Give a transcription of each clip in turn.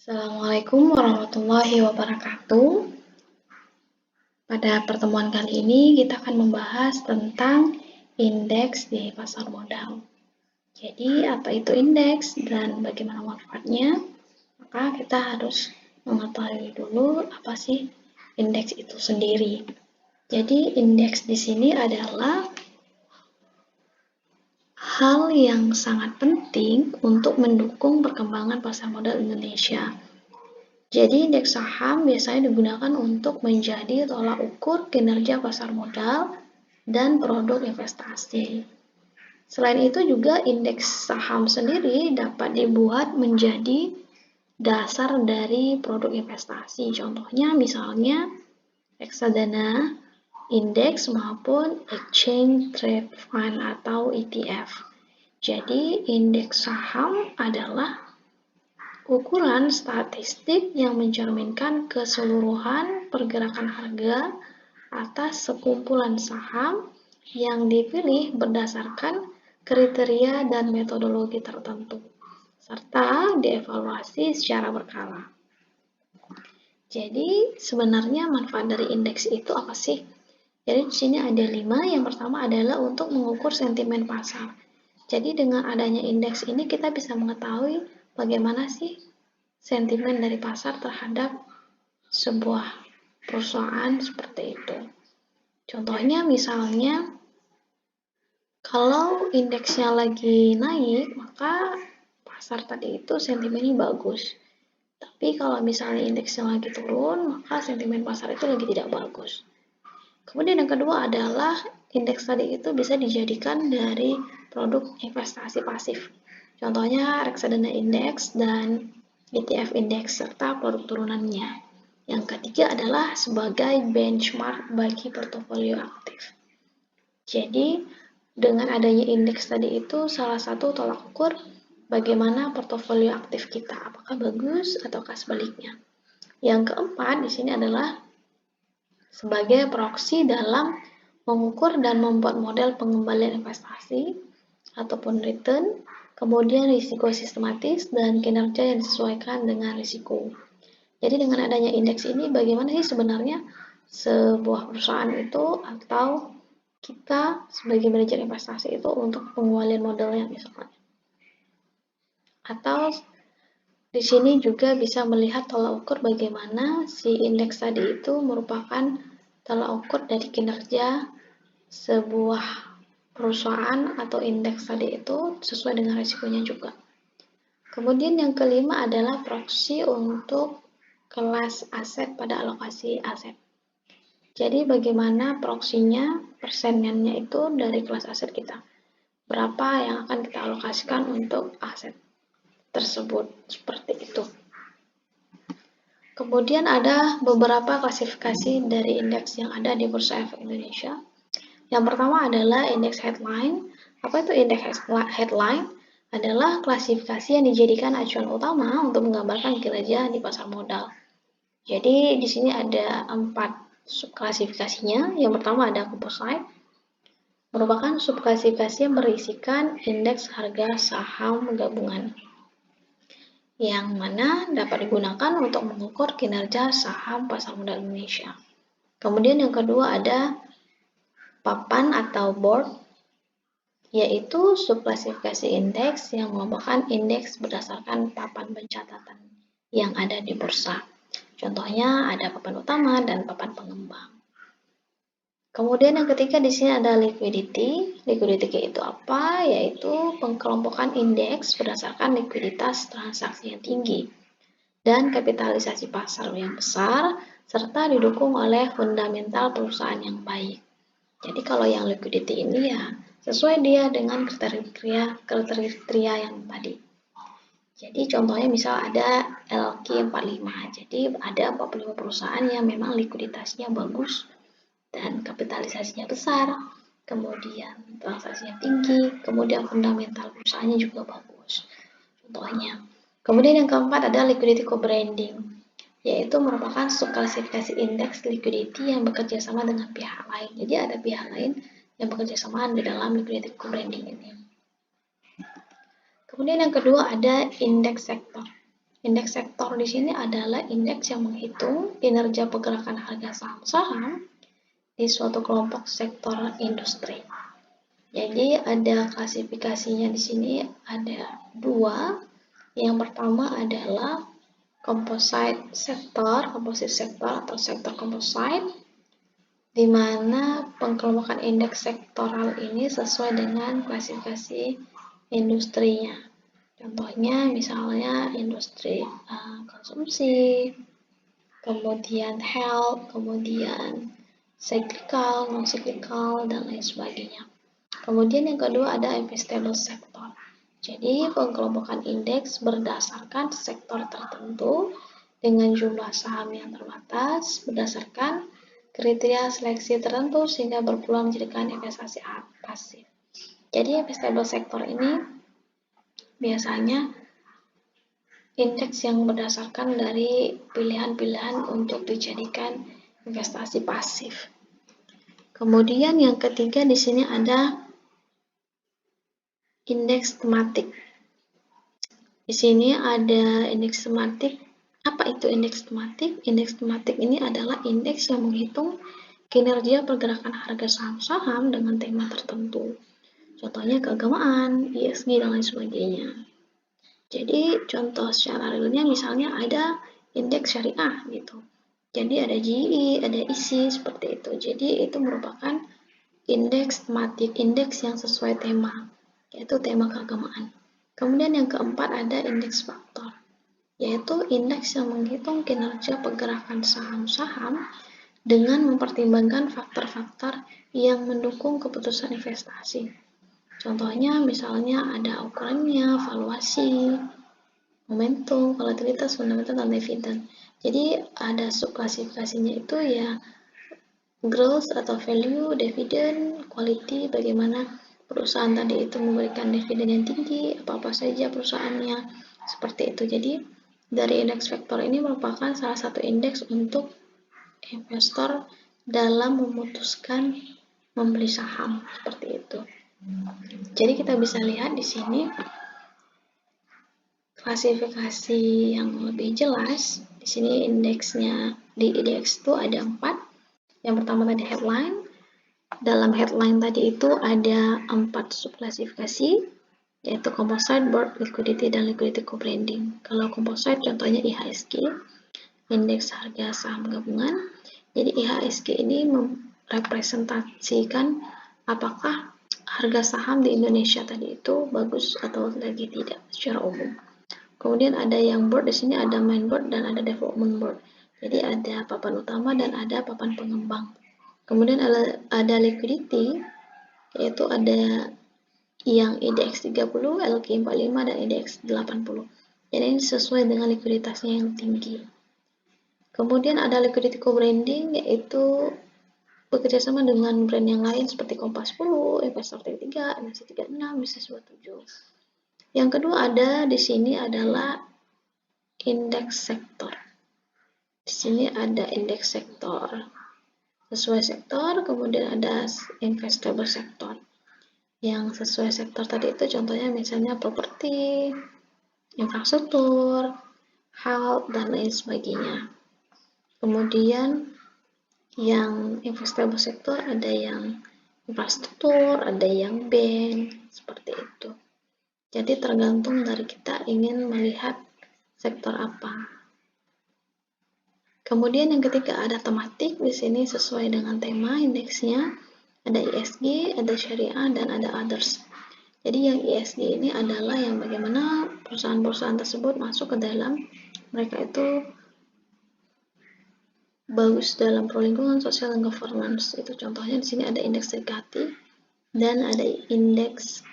Assalamualaikum warahmatullahi wabarakatuh. Pada pertemuan kali ini kita akan membahas tentang indeks di pasar modal. Jadi, apa itu indeks dan bagaimana manfaatnya? Maka kita harus mengetahui dulu apa sih indeks itu sendiri. Jadi, indeks di sini adalah hal yang sangat penting untuk mendukung perkembangan pasar modal Indonesia. Jadi, indeks saham biasanya digunakan untuk menjadi tolak ukur kinerja pasar modal dan produk investasi. Selain itu juga indeks saham sendiri dapat dibuat menjadi dasar dari produk investasi. Contohnya misalnya reksadana, indeks maupun exchange trade fund atau ETF. Jadi, indeks saham adalah ukuran statistik yang mencerminkan keseluruhan pergerakan harga atas sekumpulan saham yang dipilih berdasarkan kriteria dan metodologi tertentu, serta dievaluasi secara berkala. Jadi, sebenarnya manfaat dari indeks itu apa sih? Jadi, di sini ada 5. Yang pertama adalah untuk mengukur sentimen pasar. Jadi, dengan adanya indeks ini kita bisa mengetahui bagaimana sih sentimen dari pasar terhadap sebuah perusahaan seperti itu. Contohnya misalnya, kalau indeksnya lagi naik, maka pasar tadi itu sentimennya bagus. Tapi kalau misalnya indeksnya lagi turun, maka sentimen pasar itu lagi tidak bagus. Kemudian yang kedua adalah indeks tadi itu bisa dijadikan dari produk investasi pasif. Contohnya reksadana indeks dan ETF indeks serta produk turunannya. Yang ketiga adalah sebagai benchmark bagi portofolio aktif. Jadi, dengan adanya indeks tadi itu salah satu tolak ukur bagaimana portofolio aktif kita, apakah bagus ataukah sebaliknya. Yang keempat di sini adalah sebagai proksi dalam mengukur dan membuat model pengembalian investasi ataupun return, kemudian risiko sistematis dan kinerja yang disesuaikan dengan risiko. Jadi dengan adanya indeks ini bagaimana sih sebenarnya sebuah perusahaan itu atau kita sebagai manajer investasi itu untuk pengembalian modalnya misalnya. Atau di sini juga bisa melihat tolak ukur bagaimana si indeks tadi itu merupakan tolak ukur dari kinerja sebuah perusahaan atau indeks tadi itu sesuai dengan risikonya juga. Kemudian yang kelima adalah proksi untuk kelas aset pada alokasi aset. Jadi bagaimana proksinya, persenannya itu dari kelas aset kita. Berapa yang akan kita alokasikan untuk aset tersebut, seperti itu. Kemudian ada beberapa klasifikasi dari indeks yang ada di Bursa Efek Indonesia. Yang pertama adalah indeks headline. Apa itu indeks headline? Adalah klasifikasi yang dijadikan acuan utama untuk menggambarkan kinerja di pasar modal. Jadi di sini ada 4 subklasifikasinya. Yang pertama ada composite, merupakan subklasifikasi yang berisikan indeks harga saham gabungan, yang mana dapat digunakan untuk mengukur kinerja saham pasar modal Indonesia. Kemudian yang kedua ada papan atau board, yaitu subklasifikasi indeks yang merupakan indeks berdasarkan papan pencatatan yang ada di bursa. Contohnya ada papan utama dan papan pengembang. Kemudian yang ketiga di sini ada liquidity. Liquidity itu apa? Yaitu pengkelompokan indeks berdasarkan likuiditas transaksi yang tinggi dan kapitalisasi pasar yang besar serta didukung oleh fundamental perusahaan yang baik. Jadi kalau yang liquidity ini ya sesuai dia dengan kriteria yang tadi. Jadi contohnya misal ada LQ45. Jadi ada 45 perusahaan yang memang likuiditasnya bagus dan kapitalisasinya besar, kemudian transaksinya tinggi, kemudian fundamental perusahaannya juga bagus. Contohnya. Kemudian yang keempat ada liquidity co-branding, yaitu merupakan subklasifikasi indeks liquidity yang bekerja sama dengan pihak lain. Jadi ada pihak lain yang bekerja sama di dalam liquidity co-branding ini. Kemudian yang kedua ada indeks sektor. Indeks sektor di sini adalah indeks yang menghitung kinerja pergerakan harga saham-saham di suatu kelompok sektor industri. Jadi ada klasifikasinya di sini ada dua. Yang pertama adalah composite sektor atau sektor composite, di mana pengelompokan indeks sektoral ini sesuai dengan klasifikasi industrinya. Contohnya misalnya industri konsumsi, kemudian health, kemudian cyclical, non-cyclical, dan lain sebagainya. Kemudian yang kedua ada investable sector. Jadi pengelompokan indeks berdasarkan sektor tertentu dengan jumlah saham yang terbatas berdasarkan kriteria seleksi tertentu sehingga berpeluang menjadikan investasi pasif. Jadi investable sector ini biasanya indeks yang berdasarkan dari pilihan-pilihan untuk dijadikan investasi pasif. Kemudian yang ketiga di sini ada indeks tematik. Di sini ada indeks tematik. Apa itu indeks tematik? Indeks tematik ini adalah indeks yang menghitung kinerja pergerakan harga saham-saham dengan tema tertentu. Contohnya keagamaan, ESG, dan lain sebagainya. Jadi contoh secara realnya misalnya ada indeks syariah gitu. Jadi ada GI, ada ISI seperti itu. Jadi itu merupakan indeks tematik, indeks yang sesuai tema, yaitu tema keagamaan. Kemudian yang keempat ada indeks faktor, yaitu indeks yang menghitung kinerja pergerakan saham-saham dengan mempertimbangkan faktor-faktor yang mendukung keputusan investasi. Contohnya misalnya ada ukurannya, valuasi, momentum, volatilitas, fundamental, dan dividen. Jadi ada subklasifikasinya itu ya growth atau value, dividen, quality, bagaimana perusahaan tadi itu memberikan dividen yang tinggi, apa-apa saja perusahaannya, seperti itu. Jadi dari indeks faktor ini merupakan salah satu indeks untuk investor dalam memutuskan membeli saham, seperti itu. Jadi kita bisa lihat di sini klasifikasi yang lebih jelas. Di sini indeksnya di indeks itu ada 4. Yang pertama tadi headline. Dalam headline tadi itu ada 4 subklasifikasi, yaitu composite, board, liquidity, dan liquidity co-branding. Kalau composite contohnya IHSG, indeks harga saham gabungan. Jadi IHSG ini merepresentasikan apakah harga saham di Indonesia tadi itu bagus atau lagi tidak secara umum. Kemudian ada yang board, di sini ada main board dan ada development board. Jadi ada papan utama dan ada papan pengembang. Kemudian ada liquidity, yaitu ada yang IDX 30, LQ 45, dan IDX 80. Jadi ini sesuai dengan likuiditasnya yang tinggi. Kemudian ada liquidity co-branding, yaitu bekerjasama dengan brand yang lain seperti Kompas 10, Investor 33, MSCI 36, Bisnis 27. Yang kedua ada di sini adalah indeks sektor. Di sini ada indeks sektor sesuai sektor, kemudian ada investable sektor. Yang sesuai sektor tadi itu contohnya misalnya properti, infrastruktur, health, dan lain sebagainya. Kemudian yang investable sektor ada yang infrastruktur, ada yang bank, seperti itu. Jadi tergantung dari kita ingin melihat sektor apa. Kemudian yang ketiga ada tematik, di sini sesuai dengan tema indeksnya, ada ISG, ada syariah, dan ada others. Jadi yang ISG ini adalah yang bagaimana perusahaan-perusahaan tersebut masuk ke dalam, mereka itu bagus dalam lingkungan sosial dan governance. Itu contohnya di sini ada indeks Dekati dan ada indeks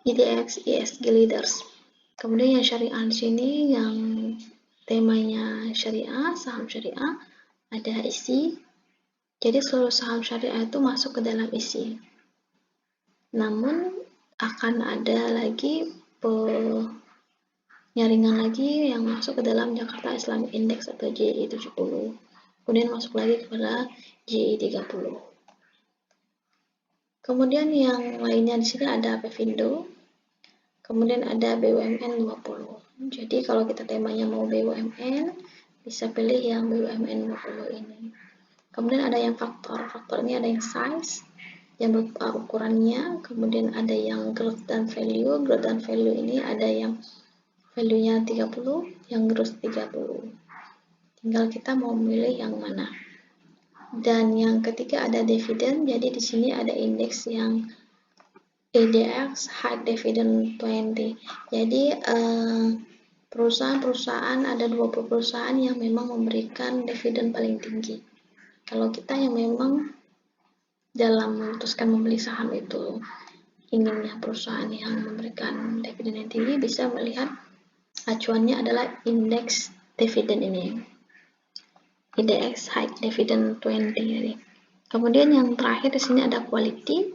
IDX ESG Leaders. Kemudian yang syariah di sini yang temanya syariah, saham syariah, ada ISI. Jadi seluruh saham syariah itu masuk ke dalam ISI. Namun akan ada lagi penyaringan lagi yang masuk ke dalam Jakarta Islamic Index atau JI 70. Kemudian masuk lagi kepada JI 30. Kemudian yang lainnya di sini ada Pevindo. Kemudian ada BUMN 20. Jadi kalau kita temanya mau BUMN, bisa pilih yang BUMN 20 ini. Kemudian ada yang faktor. Faktor ini ada yang size, yang berupa ukurannya, kemudian ada yang growth dan value. Growth dan value ini ada yang value-nya 30, yang growth 30. Tinggal kita mau memilih yang mana. Dan yang ketiga ada dividen. Jadi di sini ada indeks yang IDX High Dividend 20. Jadi perusahaan-perusahaan ada 20 perusahaan yang memang memberikan dividen paling tinggi. Kalau kita yang memang dalam memutuskan membeli saham itu inginnya perusahaan yang memberikan dividen yang tinggi, bisa melihat acuannya adalah indeks dividen ini. IDX High Dividend 20. Kemudian yang terakhir di sini ada quality.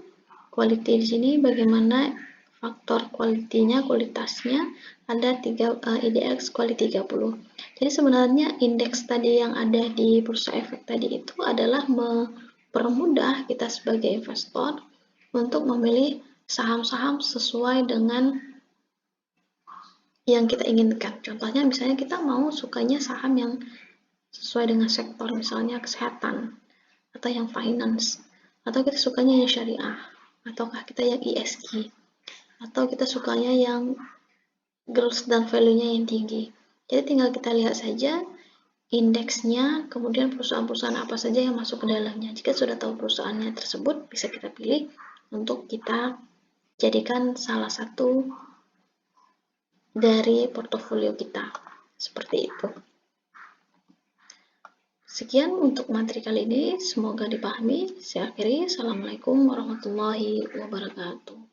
Quality di sini bagaimana faktor kualitinya, kualitasnya ada IDX quality 30. Jadi sebenarnya indeks tadi yang ada di bursa efek tadi itu adalah mempermudah kita sebagai investor untuk memilih saham-saham sesuai dengan yang kita inginkan. Contohnya misalnya kita mau sukanya saham yang sesuai dengan sektor, misalnya kesehatan, atau yang finance, atau kita sukanya yang syariah, ataukah kita yang ESG, atau kita sukanya yang growth dan value-nya yang tinggi. Jadi tinggal kita lihat saja indeksnya, kemudian perusahaan-perusahaan apa saja yang masuk ke dalamnya. Jika sudah tahu perusahaannya tersebut, bisa kita pilih untuk kita jadikan salah satu dari portofolio kita. Seperti itu. Sekian untuk materi kali ini, semoga dipahami. Saya akhiri, Assalamualaikum warahmatullahi wabarakatuh.